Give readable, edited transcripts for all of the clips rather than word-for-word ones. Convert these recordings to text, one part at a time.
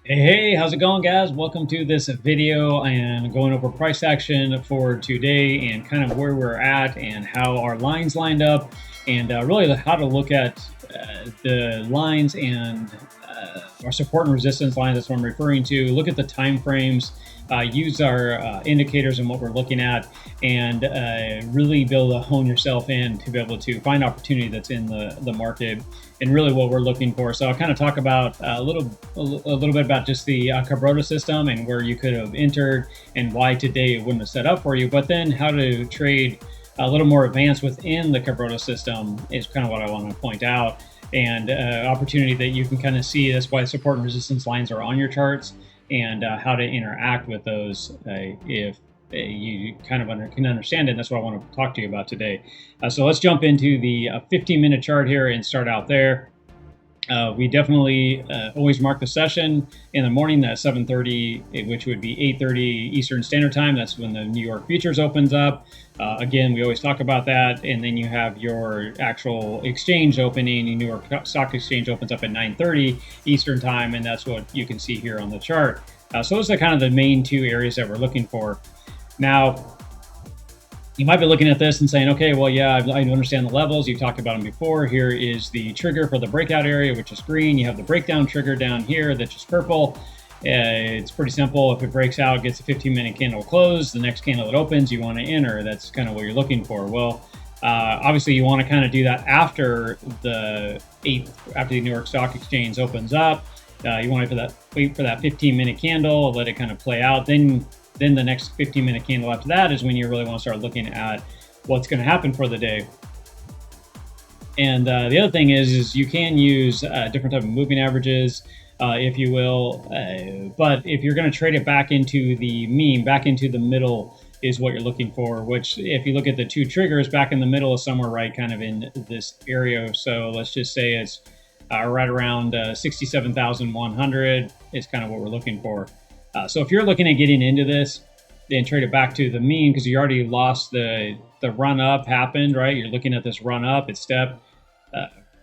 Hey, how's it going, guys? Welcome to this video and going over price action for today and kind of where we're at and how our lines lined up and really how to look at the lines and our support and resistance lines. That's what I'm referring to. Look at the time frames, use our indicators and what we're looking at, and really be able to hone yourself in to be able to find opportunity that's in the market and really what we're looking for. So I'll kind of talk about a little bit about just the Cabrota system and where you could have entered and why today it wouldn't have set up for you, but then how to trade a little more advanced within the Cabrota system is kind of what I want to point out, and opportunity that you can kind of see. That's why support and resistance lines are on your charts, and how to interact with those if you kind of can understand it. And that's what I want to talk to you about today. So let's jump into the 15-minute chart here and start out there. We definitely always mark the session in the morning at 7:30, which would be 8:30 Eastern Standard Time. That's when the New York futures opens up. Again, we always talk about that. And then you have your actual exchange opening. The New York Stock Exchange opens up at 9:30 Eastern Time, and that's what you can see here on the chart. So those are kind of the main two areas that we're looking for. Now, you might be looking at this and saying, okay, well, yeah, I understand the levels. You talked about them before. Here is the trigger for the breakout area, which is green. You have the breakdown trigger down here, that's just purple. It's pretty simple. If it breaks out, gets a 15-minute candle close, the next candle that opens, you want to enter. That's kind of what you're looking for. Well, obviously, you want to kind of do that after the New York Stock Exchange opens up. You want to wait for that 15-minute candle, let it kind of play out. Then the next 15-minute candle after that is when you really want to start looking at what's going to happen for the day. And the other thing is you can use different type of moving averages, if you will. But if you're going to trade it back into the mean, back into the middle is what you're looking for, which if you look at the two triggers, back in the middle is somewhere right kind of in this area. So let's just say it's right around 67,100 is kind of what we're looking for. So if you're looking at getting into this, then trade it back to the mean, because you already lost the run up happened, right? You're looking at this run up, it stepped,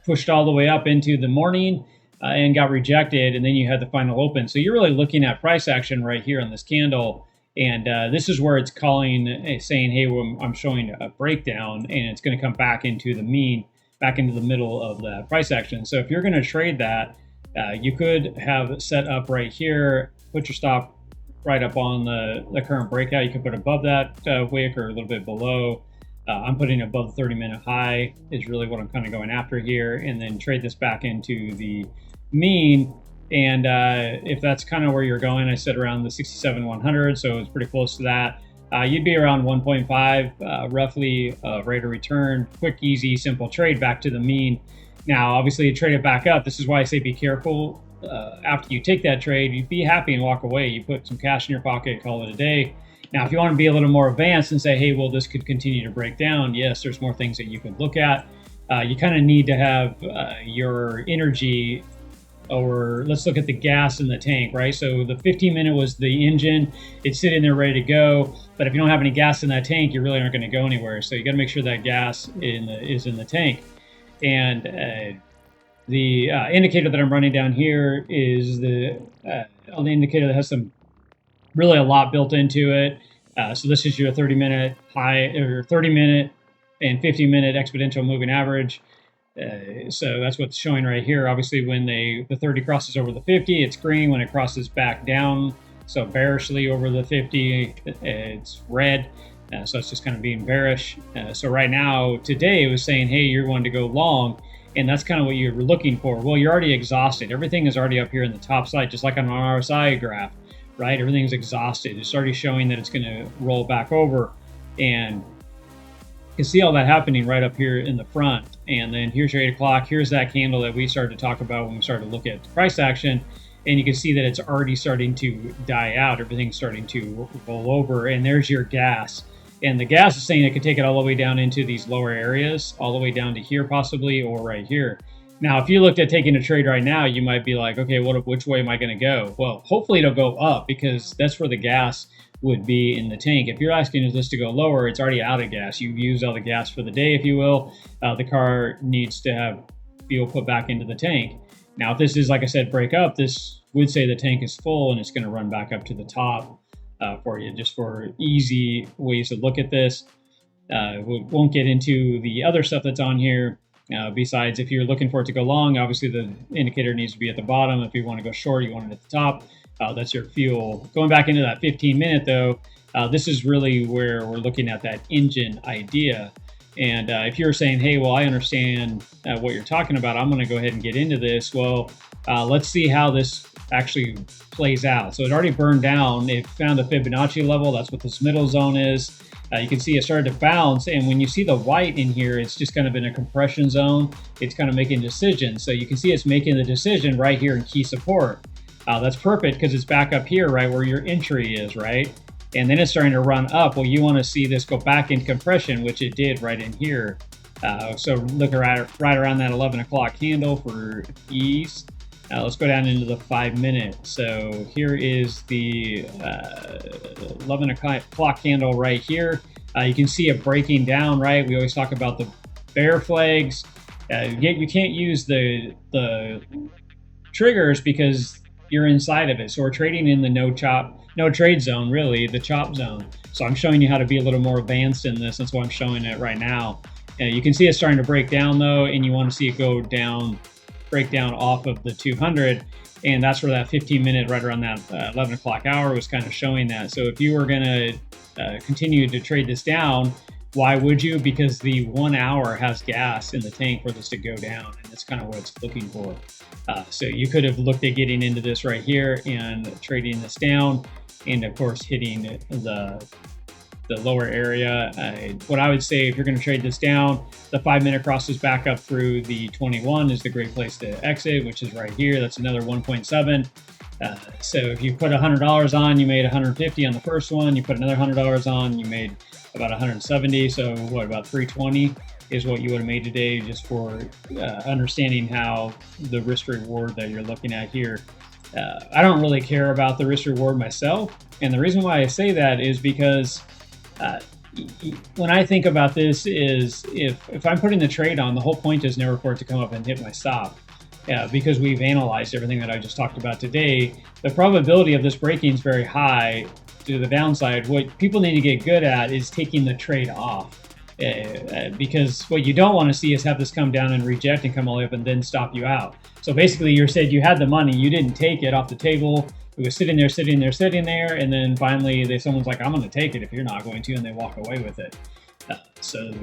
pushed all the way up into the morning and got rejected, and then you had the final open. So you're really looking at price action right here on this candle, and this is where it's saying, hey, well, I'm showing a breakdown, and it's going to come back into the mean, back into the middle of the price action. So if you're going to trade that, you could have set up right here, put your stop right up on the current breakout. You can put above that wick or a little bit below. I'm putting above the 30-minute high is really what I'm kind of going after here, and then trade this back into the mean. And if that's kind of where you're going, I said around the 67,100, so it's pretty close to that. You'd be around 1.5 roughly rate of return. Quick, easy, simple trade back to the mean. Now, obviously, you trade it back up. This is why I say be careful. After you take that trade, you be happy and walk away. You put some cash in your pocket, call it a day. Now, if you want to be a little more advanced and say, hey, well, this could continue to break down, yes, there's more things that you can look at. You kind of need to have your energy, or let's look at the gas in the tank, right? So the 15-minute was the engine. It's sitting there ready to go. But if you don't have any gas in that tank, you really aren't going to go anywhere. So you got to make sure that gas is in the tank. And the indicator that I'm running down here is the indicator that has really a lot built into it. So this is your 30-minute high, or 30-minute and 15-minute exponential moving average. So that's what's showing right here. Obviously, when the 30 crosses over the 50, it's green. When it crosses back down, so bearishly over the 50, it's red. So it's just kind of being bearish. So right now, today, it was saying, hey, you're going to go long. And that's kind of what you were looking for. Well, you're already exhausted. Everything is already up here in the top side, just like on an RSI graph, right? Everything's exhausted. It's already showing that it's going to roll back over. And you can see all that happening right up here in the front. And then here's your 8 o'clock. Here's that candle that we started to talk about when we started to look at price action. And you can see that it's already starting to die out. Everything's starting to roll over. And there's your gas. And the gas is saying it could take it all the way down into these lower areas, all the way down to here possibly, or right here. Now, if you looked at taking a trade right now, you might be like, okay, which way am I going to go? Well, hopefully it'll go up, because that's where the gas would be in the tank. If you're asking this to go lower, it's already out of gas. You've used all the gas for the day, if you will. The car needs to have fuel put back into the tank. Now, if this is, like I said, break up, this would say the tank is full and it's going to run back up to the top for you, just for easy ways to look at this. We won't get into the other stuff that's on here. Besides, if you're looking for it to go long, obviously the indicator needs to be at the bottom. If you want to go short, you want it at the top. That's your fuel. Going back into that 15-minute though, this is really where we're looking at that engine idea. And if you're saying, hey, well, I understand what you're talking about, I'm going to go ahead and get into this. Well, let's see how this actually plays out. So it already burned down. It found a Fibonacci level. That's what this middle zone is. You can see it started to bounce. And when you see the white in here, it's just kind of in a compression zone. It's kind of making decisions. So you can see it's making the decision right here in key support. That's perfect because it's back up here, right, where your entry is, right? And then it's starting to run up. Well, you want to see this go back into compression, which it did right in here. So look right around that 11 o'clock candle for ease. Let's go down into the 5-minute. So here is the 11 o'clock candle right here. You can see it breaking down, right? We always talk about the bear flags. You can't use the triggers because you're inside of it. So we're trading in the no trade zone, really, the chop zone. So I'm showing you how to be a little more advanced in this. That's why I'm showing it right now. You can see it's starting to break down though, and you want to see it go down, break down off of the 200. And that's where that 15-minute right around that 11 o'clock hour was kind of showing that. So if you were going to continue to trade this down, why would you? Because the 1 hour has gas in the tank for this to go down, and that's kind of what it's looking for. So you could have looked at getting into this right here and trading this down, and of course hitting the lower area. What I would say, if you're going to trade this down, the 5-minute crosses back up through the 21 is the great place to exit, which is right here. That's another 1.7. So if you put $100 on, you made 150 on the first one. You put another $100 on, you made about 170. So what, about 320 is what you would have made today, just for understanding how the risk reward that you're looking at here. I don't really care about the risk reward myself. And the reason why I say that is because when I think about this is if I'm putting the trade on, the whole point is never for it to come up and hit my stop. Because we've analyzed everything that I just talked about today, the probability of this breaking is very high to the downside. What people need to get good at is taking the trade off. Because what you don't want to see is have this come down and reject and come all the way up and then stop you out. So basically you said you had the money, you didn't take it off the table. It was sitting there, and then finally someone's like, I'm going to take it if you're not going to, and they walk away with it. So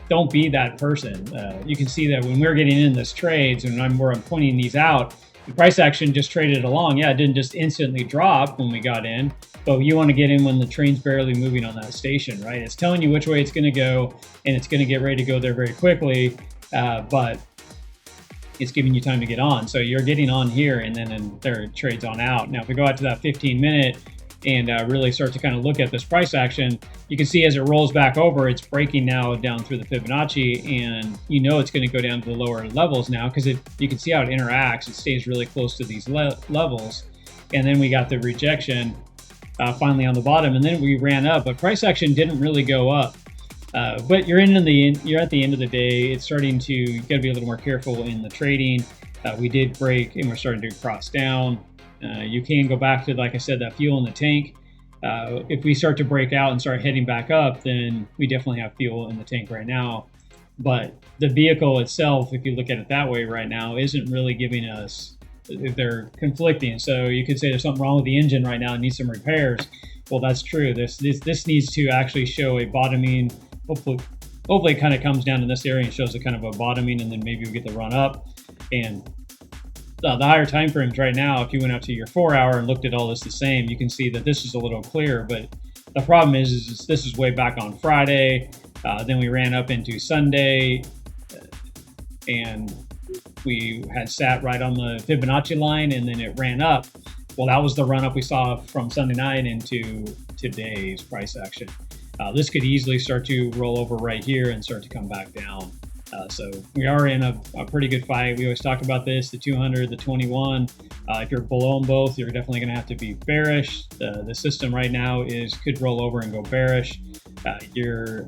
don't be that person. You can see that when we're getting in this trades and I'm pointing these out, the price action just traded along. Yeah, it didn't just instantly drop when we got in, but you want to get in when the train's barely moving on that station, right? It's telling you which way it's going to go, and it's going to get ready to go there very quickly, but it's giving you time to get on. So you're getting on here, and then there trades on out. Now, if we go out to that 15-minute and really start to kind of look at this price action, you can see as it rolls back over, it's breaking now down through the Fibonacci, and you know it's going to go down to the lower levels now because you can see how it interacts. It stays really close to these levels, and then we got the rejection finally on the bottom, and then we ran up, but price action didn't really go up. But you're at the end of the day. It's starting to, you got to be a little more careful in the trading. We did break, and we're starting to cross down. You can go back to, like I said, that fuel in the tank. If we start to break out and start heading back up, then we definitely have fuel in the tank right now. But the vehicle itself, if you look at it that way right now, isn't really giving us, they're conflicting. So you could say there's something wrong with the engine right now and needs some repairs. Well, that's true. This needs to actually show a bottoming. Hopefully it kind of comes down to this area and shows a kind of a bottoming, and then maybe we get the run up. And the higher time frames right now, if you went up to your 4 hour and looked at all this the same, you can see that this is a little clearer. But the problem is this is way back on Friday. Then we ran up into Sunday, and we had sat right on the Fibonacci line, and then it ran up. Well, that was the run up we saw from Sunday night into today's price action. This could easily start to roll over right here and start to come back down. So we are in a pretty good fight. We always talk about this, the 200, the 21. If you're below them both, you're definitely going to have to be bearish. The system right now could roll over and go bearish. You're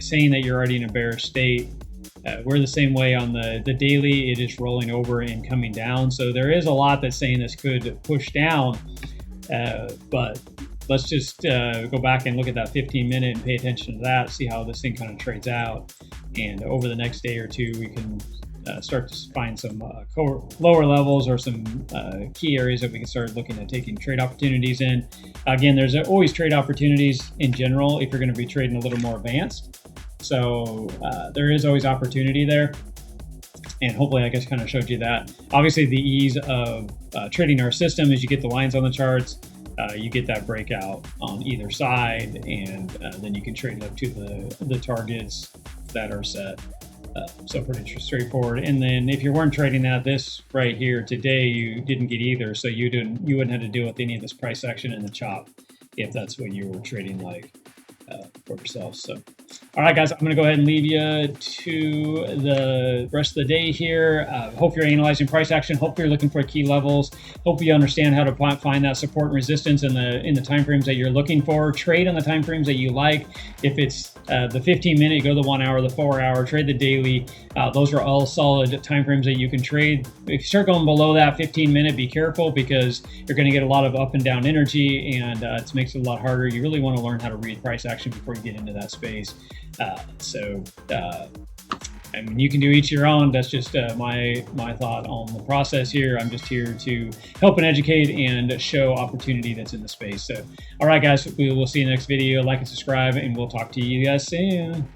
saying that you're already in a bearish state. We're the same way on the daily. It is rolling over and coming down. So there is a lot that's saying this could push down, but let's just go back and look at that 15-minute and pay attention to that, see how this thing kind of trades out. And over the next day or two, we can start to find some lower levels or some key areas that we can start looking at taking trade opportunities in. Again, there's always trade opportunities in general if you're going to be trading a little more advanced. So there is always opportunity there. And hopefully I just kind of showed you that. Obviously the ease of trading our system is you get the lines on the charts, you get that breakout on either side, and then you can trade up to the targets that are set. So pretty straightforward. And then if you weren't trading that, this right here today, you didn't get either. So you wouldn't have to deal with any of this price action in the chop if that's what you were trading like for yourself. So, all right, guys, I'm going to go ahead and leave you to the rest of the day here. Hope you're analyzing price action. Hope you're looking for key levels. Hope you understand how to find that support and resistance in the time frames that you're looking for. Trade on the time frames that you like. If it's the 15-minute, go the 1 hour, the 4 hour, trade the daily. Those are all solid time frames that you can trade. If you start going below that 15-minute, be careful, because you're going to get a lot of up and down energy, and it makes it a lot harder. You really want to learn how to read price action before you get into that space. I mean, you can do each your own. That's just my thought on the process here. I'm just here to help and educate and show opportunity that's in the space. So, all right, guys, we will see you in the next video. Like and subscribe, and we'll talk to you guys soon.